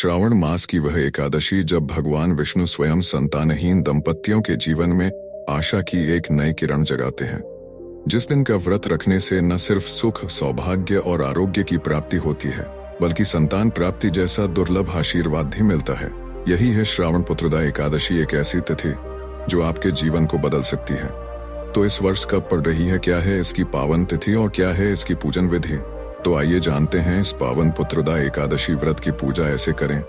श्रावण मास की वह एकादशी जब भगवान विष्णु स्वयं संतानहीन दंपतियों के जीवन में आशा की एक नई किरण जगाते हैं। जिस दिन का व्रत रखने से न सिर्फ सुख, सौभाग्य और आरोग्य की प्राप्ति होती है, बल्कि संतान प्राप्ति जैसा दुर्लभ आशीर्वाद भी मिलता है। यही है श्रावण पुत्रदा एकादशी, एक ऐसी तिथि जो आपके जीवन को बदल सकती है। तो इस वर्ष कब पड़ रही है, क्या है इसकी पावन तिथि और क्या है इसकी पूजन विधि? तो आइए जानते हैं। इस पावन पुत्रदा एकादशी व्रत की पूजा ऐसे करें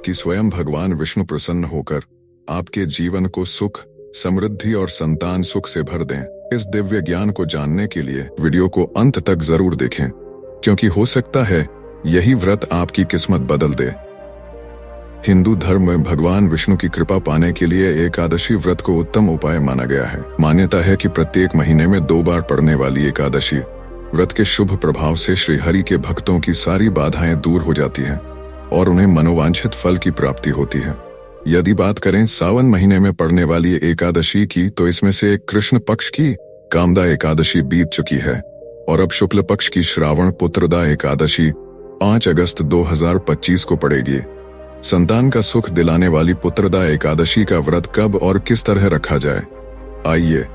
कि स्वयं भगवान विष्णु प्रसन्न होकर आपके जीवन को सुख, समृद्धि और संतान सुख से भर दें। इस दिव्य ज्ञान को जानने के लिए वीडियो को अंत तक जरूर देखें, क्योंकि हो सकता है यही व्रत आपकी किस्मत बदल दे। हिंदू धर्म में भगवान विष्णु की कृपा पाने के लिए एकादशी व्रत को उत्तम उपाय माना गया है। मान्यता है कि प्रत्येक महीने में 2 बार पड़ने वाली एकादशी व्रत के शुभ प्रभाव से श्री हरि के भक्तों की सारी बाधाएं दूर हो जाती हैं और उन्हें मनोवांछित फल की प्राप्ति होती है। यदि बात करें सावन महीने में पड़ने वाली एकादशी की, तो इसमें से एक कृष्ण पक्ष की कामदा एकादशी बीत चुकी है और अब शुक्ल पक्ष की श्रावण पुत्रदा एकादशी 5 अगस्त 2025 को पड़ेगी। संतान का सुख दिलाने वाली पुत्रदा एकादशी का व्रत कब और किस तरह रखा जाए, आइए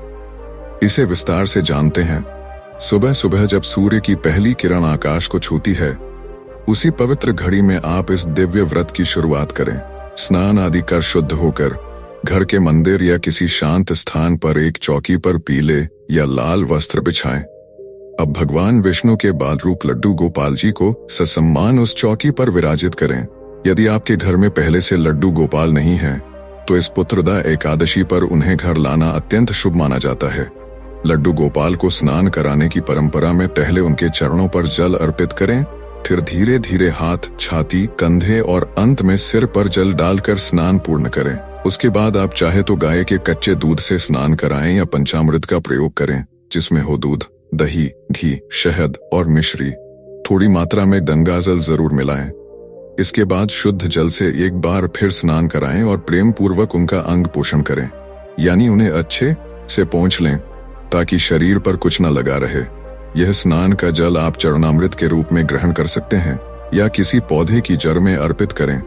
इसे विस्तार से जानते हैं। सुबह सुबह जब सूर्य की पहली किरण आकाश को छूती है, उसी पवित्र घड़ी में आप इस दिव्य व्रत की शुरुआत करें। स्नान आदि कर शुद्ध होकर घर के मंदिर या किसी शांत स्थान पर एक चौकी पर पीले या लाल वस्त्र बिछाएं। अब भगवान विष्णु के बाल रूप लड्डू गोपाल जी को ससम्मान उस चौकी पर विराजित करें। यदि आपके घर में पहले से लड्डू गोपाल नहीं है, तो इस पुत्रदा एकादशी पर उन्हें घर लाना अत्यंत शुभ माना जाता है। लड्डू गोपाल को स्नान कराने की परंपरा में पहले उनके चरणों पर जल अर्पित करें, फिर धीरे धीरे हाथ, छाती, कंधे और अंत में सिर पर जल डालकर स्नान पूर्ण करें। उसके बाद आप चाहे तो गाय के कच्चे दूध से स्नान कराएं या पंचामृत का प्रयोग करें, जिसमें हो दूध, दही, घी, शहद और मिश्री। थोड़ी मात्रा में गंगाजल जरूर मिलाएं। इसके बाद शुद्ध जल से एक बार फिर स्नान कराएं और प्रेम पूर्वक उनका अंग पोषण करें, यानी उन्हें अच्छे से पोंछ लें ताकि शरीर पर कुछ न लगा रहे। यह स्नान का जल आप चरणामृत के रूप में ग्रहण कर सकते हैं या किसी पौधे की जड़ में अर्पित करें।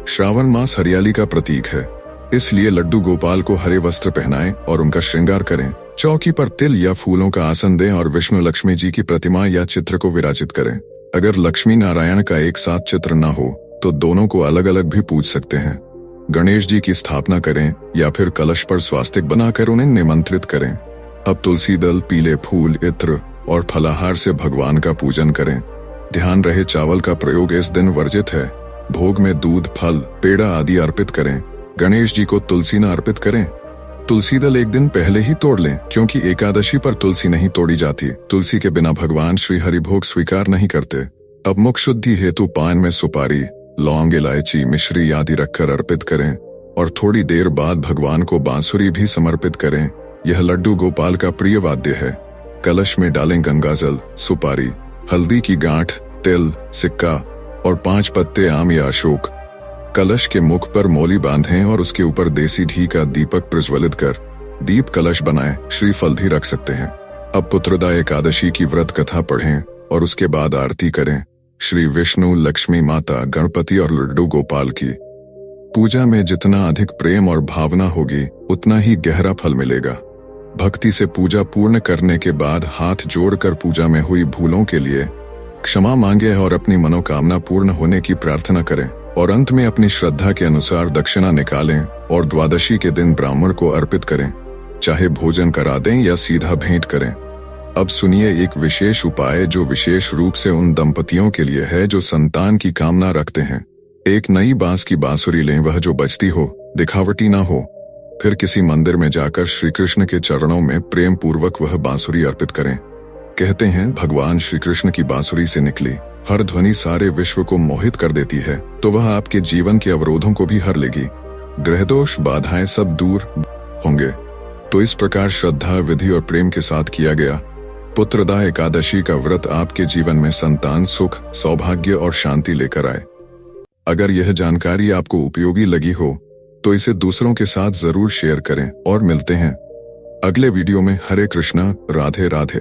श्रावण मास हरियाली का प्रतीक है, इसलिए लड्डू गोपाल को हरे वस्त्र पहनाएं और उनका श्रृंगार करें। चौकी पर तिल या फूलों का आसन दें और विष्णु लक्ष्मी जी की प्रतिमा या चित्र को विराजित करें। अगर लक्ष्मी नारायण का एक साथ चित्र न हो तो दोनों को अलग अलग भी पूज सकते हैं। गणेश जी की स्थापना करें या फिर कलश पर स्वास्तिक बनाकर उन्हें निमंत्रित करें। अब तुलसी दल, पीले फूल, इत्र और फलाहार से भगवान का पूजन करें। ध्यान रहे चावल का प्रयोग इस दिन वर्जित है। भोग में दूध, फल, पेड़ा आदि अर्पित करें। गणेश जी को तुलसी न अर्पित करें। तुलसी दल एक दिन पहले ही तोड़ लें, क्योंकि एकादशी पर तुलसी नहीं तोड़ी जाती। तुलसी के बिना भगवान श्री हरि भोग स्वीकार नहीं करते। अब मुख शुद्धि हेतु पान में सुपारी, लौंग, इलायची, मिश्री आदि रखकर अर्पित करें और थोड़ी देर बाद भगवान को बांसुरी भी समर्पित करें। यह लड्डू गोपाल का प्रिय वाद्य है। कलश में डालें गंगाजल, सुपारी, हल्दी की गांठ, तिल, सिक्का और 5 पत्ते आम या अशोक। कलश के मुख पर मौली बांधें और उसके ऊपर देसी घी का दीपक प्रज्वलित कर दीप कलश बनाएं। श्रीफल भी रख सकते हैं। अब पुत्रदा एकादशी की व्रत कथा पढ़ें और उसके बाद आरती करें। श्री विष्णु, लक्ष्मी माता, गणपति और लड्डू गोपाल की पूजा में जितना अधिक प्रेम और भावना होगी, उतना ही गहरा फल मिलेगा। भक्ति से पूजा पूर्ण करने के बाद हाथ जोड़कर पूजा में हुई भूलों के लिए क्षमा मांगे और अपनी मनोकामना पूर्ण होने की प्रार्थना करें और अंत में अपनी श्रद्धा के अनुसार दक्षिणा निकालें और द्वादशी के दिन ब्राह्मण को अर्पित करें। चाहे भोजन करा दें या सीधा भेंट करें। अब सुनिए एक विशेष उपाय जो विशेष रूप से उन दंपतियों के लिए है जो संतान की कामना रखते हैं। एक नई बांस की बांसुरी लें, वह जो बजती हो, दिखावटी ना हो। फिर किसी मंदिर में जाकर श्री कृष्ण के चरणों में प्रेम पूर्वक वह बांसुरी अर्पित करें। कहते हैं भगवान श्री कृष्ण की बांसुरी से निकली हर ध्वनि सारे विश्व को मोहित कर देती है, तो वह आपके जीवन के अवरोधों को भी हर लेगी। ग्रह दोष, बाधाएं सब दूर होंगे। तो इस प्रकार श्रद्धा, विधि और प्रेम के साथ किया गया पुत्रदा एकादशी का व्रत आपके जीवन में संतान सुख, सौभाग्य और शांति लेकर आए। अगर यह जानकारी आपको उपयोगी लगी हो तो इसे दूसरों के साथ जरूर शेयर करें और मिलते हैं अगले वीडियो में। हरे कृष्णा, राधे राधे।